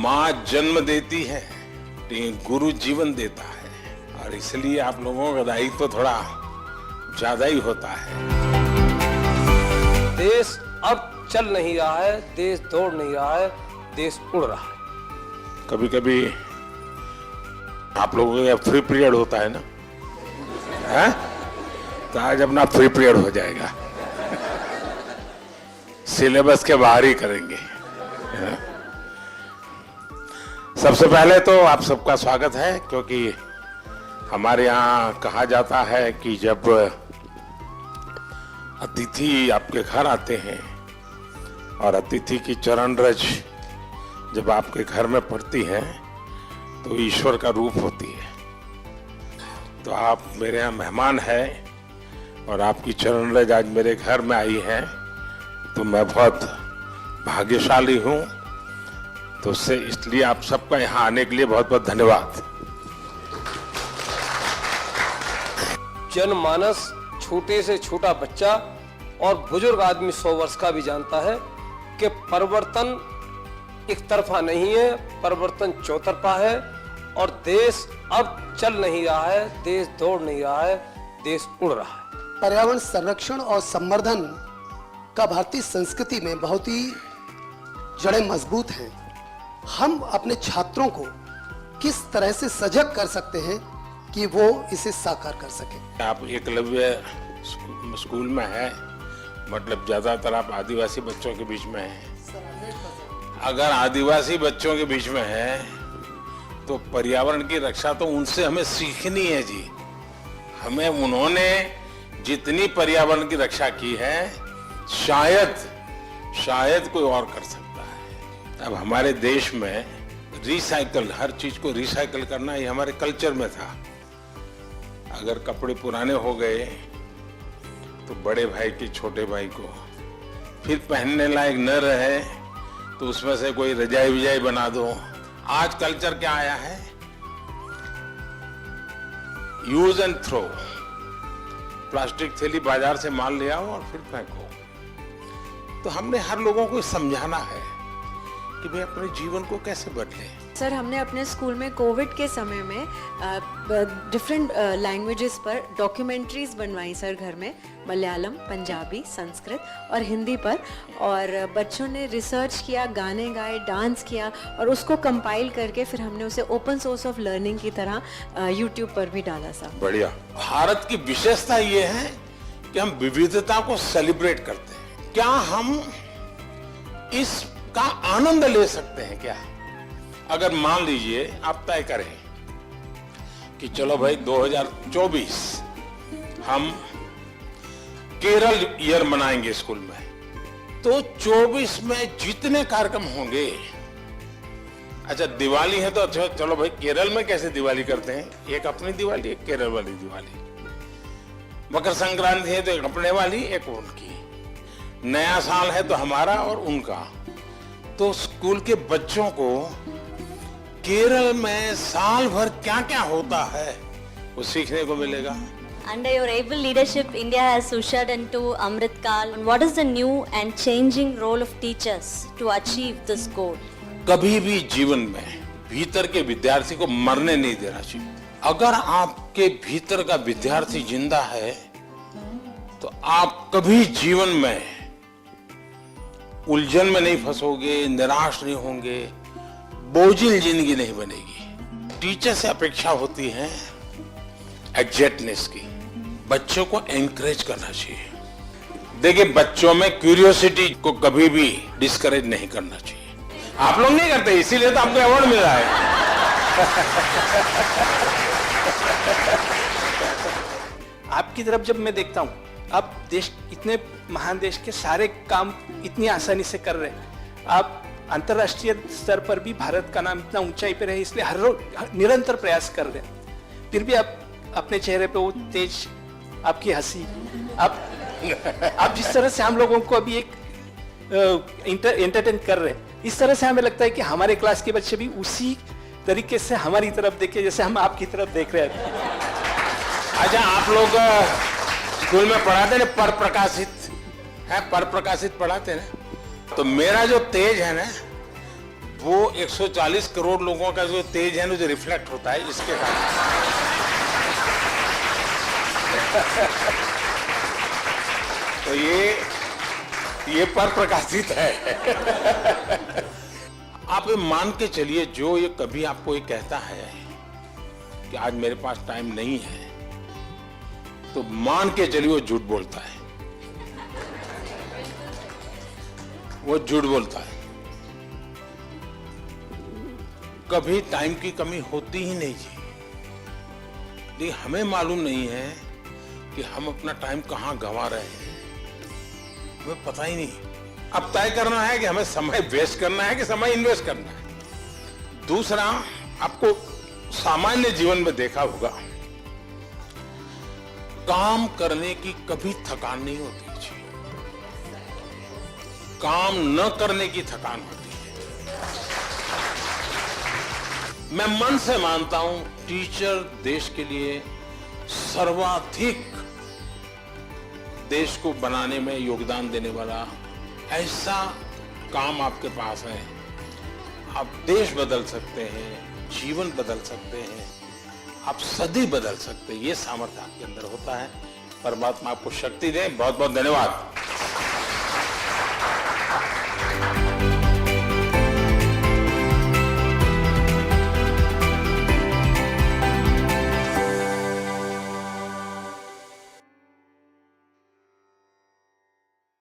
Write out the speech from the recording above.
माँ जन्म देती है, लेकिन गुरु जीवन देता है, और इसलिए आप लोगों का दायित्व तो थोड़ा ज्यादा ही होता है। देश अब चल नहीं रहा है, देश दौड़ नहीं रहा है, देश उड़ रहा है। कभी कभी आप लोगों का फ्री पीरियड होता है ना, है? तो आज अपना फ्री पीरियड हो जाएगा, सिलेबस के बाहर ही करेंगे। सबसे पहले तो आप सबका स्वागत है, क्योंकि हमारे यहाँ कहा जाता है कि जब अतिथि आपके घर आते हैं और अतिथि की चरण रज जब आपके घर में पड़ती है तो ईश्वर का रूप होती है। तो आप मेरे यहाँ मेहमान हैं और आपकी चरण रज आज मेरे घर में आई है, तो मैं बहुत भाग्यशाली हूँ। तो उससे इसलिए आप सबका यहाँ आने के लिए बहुत बहुत धन्यवाद। जनमानस, छोटे से छोटा बच्चा और बुजुर्ग आदमी 100 वर्ष का भी जानता है कि परिवर्तन एक तरफा नहीं है, परिवर्तन चौतरफा है, और देश अब चल नहीं रहा है, देश दौड़ नहीं रहा है, देश उड़ रहा है। पर्यावरण संरक्षण और संवर्धन का भारतीय संस्कृति में बहुत ही जड़ें मजबूत हैं। हम अपने छात्रों को किस तरह से सजग कर सकते हैं कि वो इसे साकार कर सके? आप एकलव्य स्कूल में है, मतलब ज्यादातर आप आदिवासी बच्चों के बीच में हैं। अगर आदिवासी बच्चों के बीच में है तो पर्यावरण की रक्षा तो उनसे हमें सीखनी है जी। हमें उन्होंने जितनी पर्यावरण की रक्षा की है शायद कोई और कर सकता है। अब हमारे देश में रिसाइकल, हर चीज को रिसाइकल करना ये हमारे कल्चर में था। अगर कपड़े पुराने हो गए तो बड़े भाई के छोटे भाई को फिर पहनने लायक न रहे तो उसमें से कोई रजाई विजाई बना दो। आज कल्चर क्या आया है? Use and throw. प्लास्टिक थैली बाजार से माल ले आओ और फिर फेंको। तो हमने हर लोगों को समझाना है कि भाई अपने जीवन को कैसे बदले। सर, हमने अपने स्कूल में कोविड के समय में डिफरेंट लैंग्वेजेस पर डॉक्यूमेंट्रीज बनवाई सर घर में, मलयालम, पंजाबी, संस्कृत और हिंदी पर, और बच्चों ने रिसर्च किया, गाने गाए, डांस किया, और उसको कंपाइल करके फिर हमने उसे ओपन सोर्स ऑफ लर्निंग की तरह यूट्यूब पर भी डाला सर। बढ़िया। भारत की विशेषता ये है कि हम विविधता को सेलिब्रेट करते हैं। क्या हम इसका आनंद ले सकते हैं क्या? अगर मान लीजिए आप तय करें कि चलो भाई 2024 हम केरल ईयर मनाएंगे स्कूल में, तो 24 में जितने कार्यक्रम होंगे, अच्छा दिवाली है तो अच्छा चलो भाई केरल में कैसे दिवाली करते हैं, एक अपनी दिवाली, एक केरल वाली दिवाली। मकर संक्रांति है तो एक अपने वाली, एक उनकी। नया साल है तो हमारा और उनका। तो स्कूल के बच्चों को केरल में साल भर क्या क्या होता है वो सीखने को मिलेगा। Under your able leadership, India has ushered into Amrit Kal. What is the new and changing role of teachers to achieve this goal? कभी भी जीवन में भीतर के विद्यार्थी को मरने नहीं देना चाहिए। अगर आपके भीतर का विद्यार्थी जिंदा है तो आप कभी जीवन में उलझन में नहीं फंसोगे, निराश नहीं होंगे, बोझिल जिंदगी नहीं बनेगी। टीचर से अपेक्षा होती है एग्जैक्टनेस की। बच्चों को एनकरेज करना चाहिए। देखिए, बच्चों में क्यूरियोसिटी को कभी भी डिस्करेज नहीं करना चाहिए। आप लोग नहीं करते, इसीलिए तो आपको अवार्ड मिल रहा है। आपकी तरफ जब मैं देखता हूँ, आप देश, इतने महान देश के सारे काम इतनी आसानी से कर रहे हैं। आप अंतर्राष्ट्रीय स्तर पर भी भारत का नाम इतना ऊंचाई पे रहे, इसलिए हर रोज निरंतर प्रयास कर रहे हैं। फिर भी आप अपने चेहरे पे वो तेज, आपकी हंसी, आप जिस तरह से हम लोगों को अभी एक एंटरटेन कर रहे हैं, इस तरह से हमें लगता है कि हमारे क्लास के बच्चे भी उसी तरीके से हमारी तरफ देखे जैसे हम आपकी तरफ देख रहे हैं। अच्छा, आप लोग स्कूल में पढ़ाते ना पर प्रकाशित पढ़ाते ना, तो मेरा जो तेज है ना वो 140 करोड़ लोगों का जो तेज है ना, जो रिफ्लेक्ट होता है इसके कारण। तो ये पर प्रकाशित है। आप ये मान के चलिए, जो ये कभी आपको ये कहता है कि आज मेरे पास टाइम नहीं है, तो मान के चलिए वो झूठ बोलता है। वो झूठ बोलता है। कभी टाइम की कमी होती ही नहीं जी। लेकिन हमें मालूम नहीं है कि हम अपना टाइम कहां गंवा रहे हैं, हमें पता ही नहीं। अब तय करना है कि हमें समय वेस्ट करना है कि समय इन्वेस्ट करना है। दूसरा, आपको सामान्य जीवन में देखा होगा, काम करने की कभी थकान नहीं होती जी, काम न करने की थकान होती है। मैं मन से मानता हूं टीचर देश के लिए सर्वाधिक देश को बनाने में योगदान देने वाला ऐसा काम आपके पास है। आप देश बदल सकते हैं, जीवन बदल सकते हैं, आप सदी बदल सकते हैं। ये सामर्थ्य आपके अंदर होता है। परमात्मा आपको शक्ति दे। बहुत बहुत धन्यवाद।